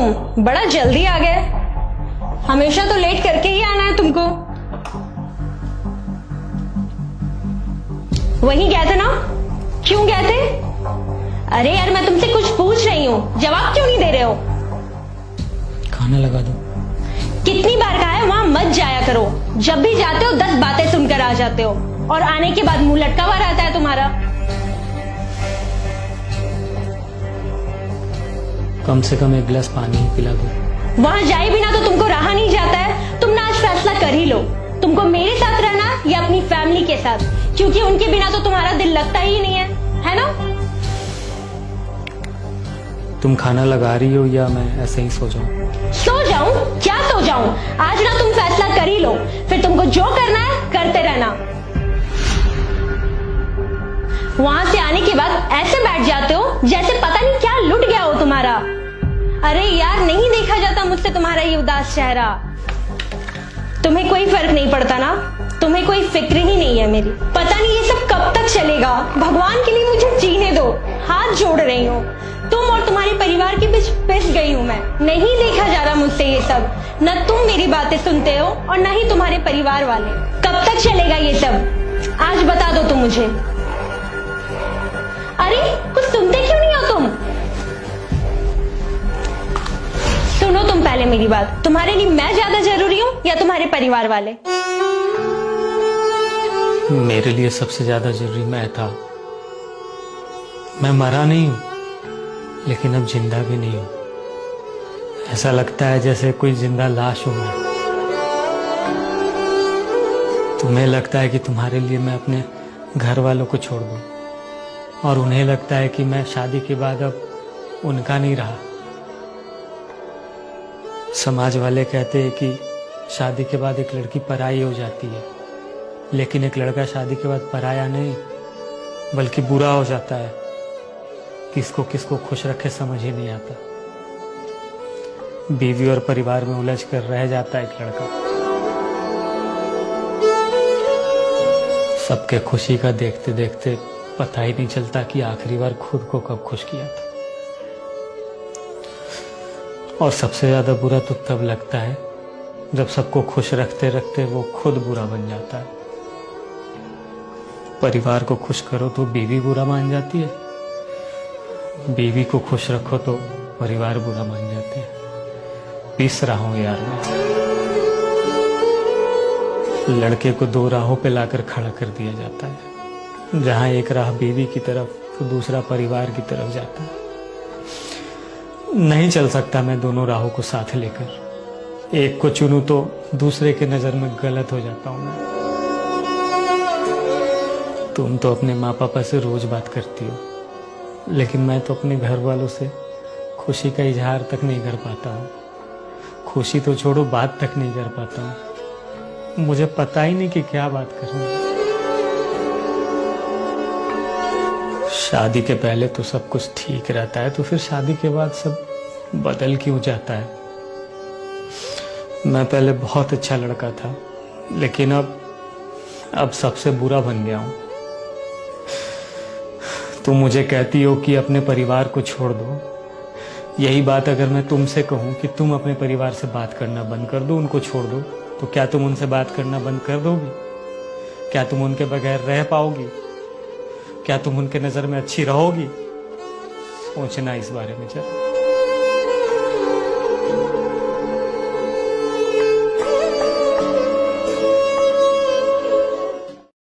तुम बड़ा जल्दी आ गए। हमेशा तो लेट करके ही आना है तुमको। वहीं गए थे ना? क्यों गए थे? अरे यार मैं तुमसे कुछ पूछ रही हूँ, जवाब क्यों नहीं दे रहे हो? खाना लगा दो। कितनी बार कहा है वहां मत जाया करो। जब भी जाते हो 10 बातें सुनकर आ जाते हो और आने के बाद मुंह लटका हुआ रहता है तुम्हारा। कम से कम एक गिलास पानी ही पिला दो। वहां जाए बिना तो तुमको रहा नहीं जाता है। तुम ना आज फैसला कर ही लो, तुमको मेरे साथ रहना या अपनी फैमिली के साथ, क्योंकि उनके बिना तो तुम्हारा दिल लगता ही नहीं है ना? तुम खाना लगा रही हो या मैं ऐसे ही सो जाऊं? सो जाऊं? क्या सो जाऊं? आज ना तुम फैसला कर ही लो, फिर तुमको जो करना है करते रहना। वहां से आने के बाद ऐसे बैठ जाते हो जैसे पता नहीं क्या लुट गया हो तुम्हारा। अरे यार नहीं देखा जाता मुझसे तुम्हारा ये उदास चेहरा। तुम्हें कोई फर्क नहीं पड़ता ना? तुम्हें कोई फिक्र ही नहीं है मेरी। पता नहीं ये सब कब तक चलेगा। भगवान के लिए मुझे जीने दो, हाथ जोड़ रही हूँ। तुम और तुम्हारे परिवार के बीच पिस गई हूँ मैं। नहीं देखा जा रहा मुझसे ये सब। न तुम मेरी बातें सुनते हो और न ही तुम्हारे परिवार वाले। कब तक चलेगा ये सब? आज बता दो तुम मुझे। अरे कुछ सुनते क्यों नहीं हो तुम? सुनो तुम पहले मेरी बात। तुम्हारे लिए मैं ज्यादा जरूरी हूँ या तुम्हारे परिवार वाले? मेरे लिए सबसे ज्यादा जरूरी मैं था। मैं मरा नहीं हूं, लेकिन अब जिंदा भी नहीं हूं। ऐसा लगता है जैसे कोई जिंदा लाश हूं मैं। तुम्हें लगता है कि तुम्हारे लिए मैं अपने घर वालों को छोड़ दूं, और उन्हें लगता है कि मैं शादी के बाद अब उनका नहीं रहा। समाज वाले कहते हैं कि शादी के बाद एक लड़की पराई हो जाती है, लेकिन एक लड़का शादी के बाद पराया नहीं बल्कि बुरा हो जाता है। किसको किसको खुश रखे समझ ही नहीं आता। बीवी और परिवार में उलझ कर रह जाता है एक लड़का। सबके खुशी का देखते देखते पता ही नहीं चलता कि आखिरी बार खुद को कब खुश किया था। और सबसे ज्यादा बुरा तो तब लगता है जब सबको खुश रखते रखते वो खुद बुरा बन जाता है। परिवार को खुश करो तो बीवी बुरा मान जाती है, बीवी को खुश रखो तो परिवार बुरा मान जाते हैं। पिस रहा हूं यार मैं। लड़के को 2 राहों पे लाकर खड़ा कर दिया जाता है। जहां एक राह बीवी की तरफ तो दूसरा परिवार की तरफ जाता है। नहीं चल सकता मैं दोनों राहों को साथ लेकर। एक को चुनूं तो दूसरे के नजर में गलत हो जाता हूं मैं। तुम तो अपने माँ पापा से रोज बात करती हो, लेकिन मैं तो अपने घर वालों से खुशी का इजहार तक नहीं कर पाता हूँ। खुशी तो छोड़ो, बात तक नहीं कर पाता हूँ। मुझे पता ही नहीं कि क्या बात करनी है। शादी के पहले तो सब कुछ ठीक रहता है, तो फिर शादी के बाद सब बदल क्यों जाता है? मैं पहले बहुत अच्छा लड़का था, लेकिन अब सबसे बुरा बन गया हूँ। तुम मुझे कहती हो कि अपने परिवार को छोड़ दो। यही बात अगर मैं तुमसे कहूं कि तुम अपने परिवार से बात करना बंद कर दो, उनको छोड़ दो, तो क्या तुम उनसे बात करना बंद कर दोगी? क्या तुम उनके बगैर रह पाओगी? क्या तुम उनके नजर में अच्छी रहोगी? सोचना इस बारे में जरा।